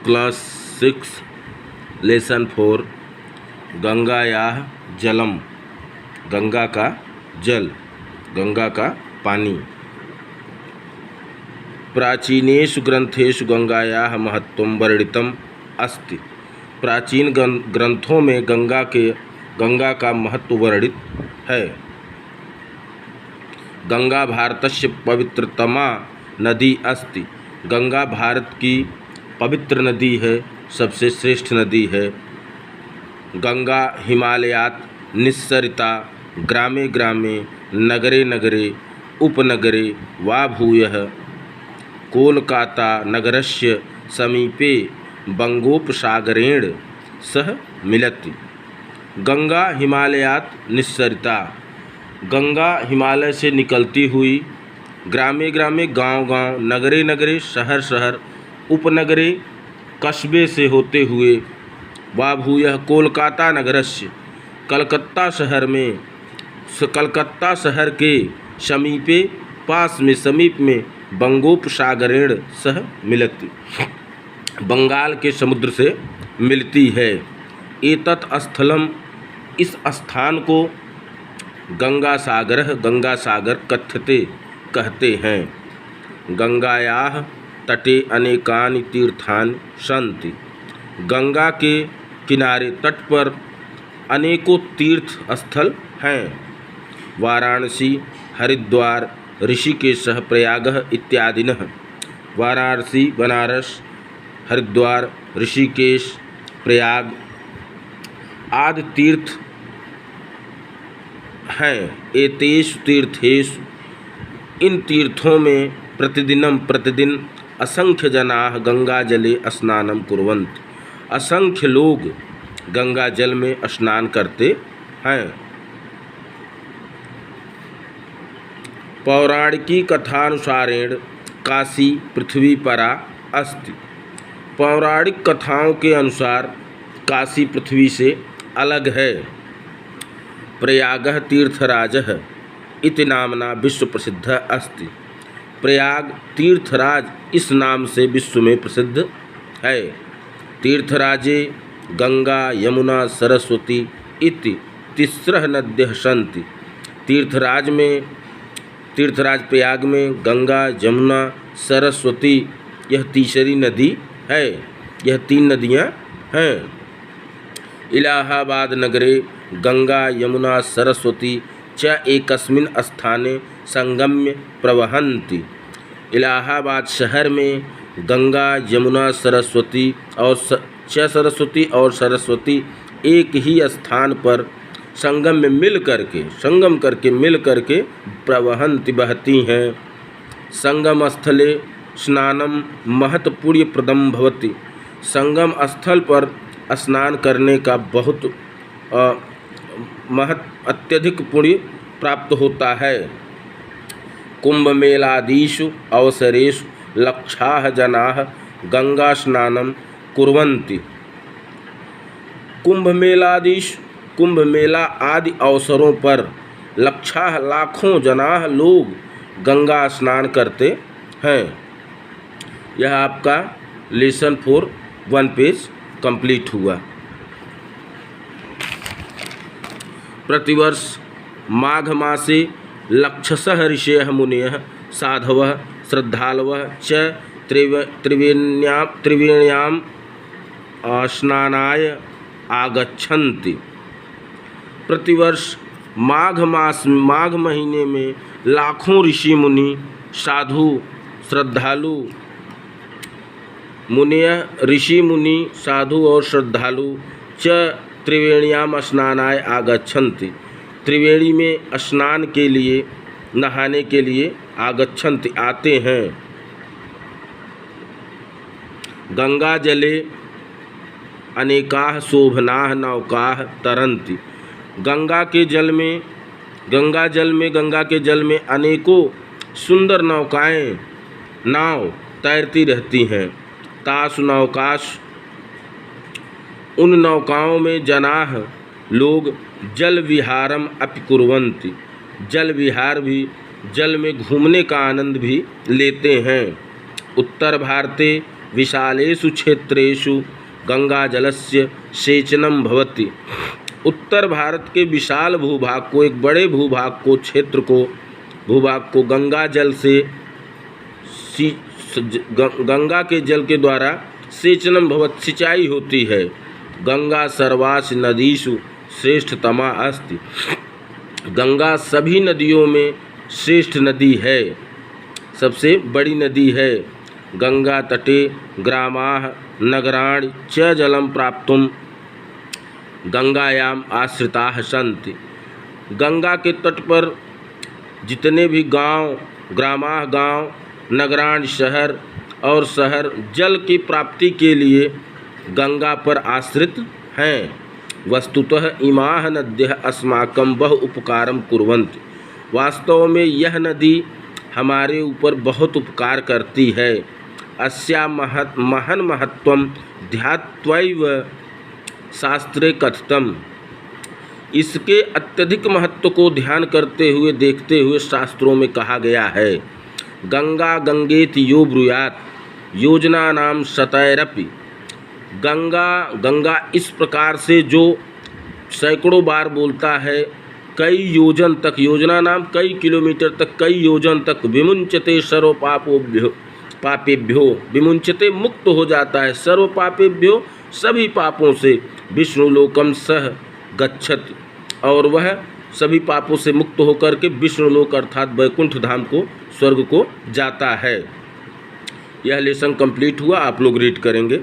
Class 6 lesson 4 गंगायाः जलम, गंगा का जल, गंगा का पानी। प्राचीनेषु ग्रंथेषु गंगायाः महत्त्वं वर्णितम् अस्ति। प्राचीन ग्रंथों में गंगा का महत्व वर्णित है। गंगा भारतस्य पवित्रतमा नदी अस्ति। गंगा भारत की पवित्र नदी है, सबसे श्रेष्ठ नदी है। गंगा हिमालयात् निस्सरिता ग्रामे ग्रामे नगरे नगरे उपनगरे वा भूयः कोलकाता नगरस्य समीपे बंगोपसागरेण सह मिलति। गंगा हिमालयात् निस्सरिता, गंगा हिमालय से निकलती हुई ग्रामे ग्रामे गांव गांव, नगरे नगरे शहर शहर, उपनगरे कस्बे से होते हुए वा भूयः कोलकाता नगरस्य, कलकत्ता शहर के समीपे पास में समीप में बंगोपसागरेण सह मिलति, बंगाल के समुद्र से मिलती है। एतत् स्थलम, इस स्थान को गंगा सागर कथ्यते, कहते हैं। गंगायाः तटे अनेकानि तीर्थानि सन्ति। गंगा के किनारे तट पर अनेकों तीर्थ स्थल हैं। वाराणसी, हरिद्वार, ऋषिकेशः, प्रयागः इत्यादिनः। वाराणसी, बनारस, हरिद्वार, ऋषिकेश, प्रयाग आदि तीर्थ हैं। एतेषु तीर्थेषु, इन तीर्थों में प्रतिदिन असंख्य जनाः गंगा जले स्नानं कुर्वन्ति। असंख्य लोग गंगा जल में स्नान करते हैं। पौराणिकी कथानुसारेण काशी पृथ्वी परा अस्ति। पौराणिक कथाओं के अनुसार काशी पृथ्वी से अलग है। प्रयागः तीर्थराजः इति नामना विश्व प्रसिद्ध अस्ति। प्रयाग तीर्थराज इस नाम से विश्व में प्रसिद्ध है। तीर्थराजे गंगा यमुना सरस्वती इति तिस्रः नद्यः सन्ति। तीर्थराज प्रयाग में गंगा यमुना सरस्वती यह तीसरी नदी है। यह 3 नदियाँ हैं। इलाहाबाद नगरे गंगा यमुना सरस्वती च एकस्मिन् स्थाने संगम्य प्रवहन्ति। इलाहाबाद शहर में गंगा यमुना सरस्वती और सरस्वती एक ही स्थान पर संगम करके मिल करके प्रवहन्ति, बहती हैं। संगम स्थले स्नानं महत् पुण्यप्रदं भवति। संगम स्थल पर स्नान करने का बहुत अत्यधिक पुण्य प्राप्त होता है। कुंभ मेलादिषु अवसरेषु लक्षाः जनाः गंगा स्नानं कुर्वन्ति। कुंभ मेला आदि अवसरों पर लाखों जनाः लोग गंगा स्नान करते हैं। यह आपका लेसन 4 1 पेज कंप्लीट हुआ। प्रतिवर्ष माघ मासे लक्षशः ऋषयः मुनयः साधवः श्रद्धालवः च त्रिवेण्यां स्नानाय आगच्छन्ति। प्रतिवर्ष माघ महीने में लाखों ऋषि मुनि, साधु, श्रद्धालु, मुनयः ऋषि मुनि, साधु और श्रद्धालु च त्रिवेण्यां स्नानाय आगच्छन्ति, त्रिवेणी में स्नान के लिए, नहाने के लिए आगच्छन्ति, आते हैं। गंगा जले अनेकाः शोभनाः नौकाः तरन्ति। गंगा के जल में अनेकों सुंदर नाव तैरती रहती हैं। तासु नौकासु, उन नौकाओं में जनाः लोग जल विहारम अपि कुर्वन्ति, जल विहार भी, जल में घूमने का आनंद भी लेते हैं। उत्तर भारते विशालेषु क्षेत्रेषु गंगाजलस्य सेचनं भवति। उत्तर भारत के विशाल भूभाग को, एक बड़े भूभाग को, क्षेत्र को, भूभाग को गंगा जल से गंगा के जल के द्वारा सेचनम भवत, सिंचाई होती है। गंगा सर्वासु नदीषु श्रेष्ठतमा अस्ति। गंगा सभी नदियों में श्रेष्ठ नदी है, सबसे बड़ी नदी है। गंगा तटे ग्रामाः नगराणि च जलं प्राप्तुं गंगायाम आश्रिताः सन्ति। गंगा के तट पर जितने भी गांव, ग्रामाः गांव, नगराणि शहर और शहर जल की प्राप्ति के लिए गंगा पर आश्रित हैं। वस्तुतः इमाः नद्यः अस्माकं बहु उपकारं कुर्वन्ति। वास्तव में यह नदी हमारे ऊपर बहुत उपकार करती है। अस्या महन् महत्वं ध्यात्वैव शास्त्रे कथितम्। इसके अत्यधिक महत्व को ध्यान करते हुए, देखते हुए शास्त्रों में कहा गया है। गंगा गंगेति यो ब्रूयात् योजनानां शतैरपि। गंगा इस प्रकार से जो सैकड़ों बार बोलता है, कई योजन तक, योजना नाम कई किलोमीटर तक, कई योजन तक, विमुंचते सर्व पापेभ्यो, विमुंचते मुक्त हो जाता है, सर्व पापेभ्यो सभी पापों से, विष्णुलोकम सह गच्छति, और वह सभी पापों से मुक्त होकर के विष्णुलोक अर्थात वैकुंठ धाम को, स्वर्ग को जाता है। यह लेसन कंप्लीट हुआ, आप लोग रीड करेंगे।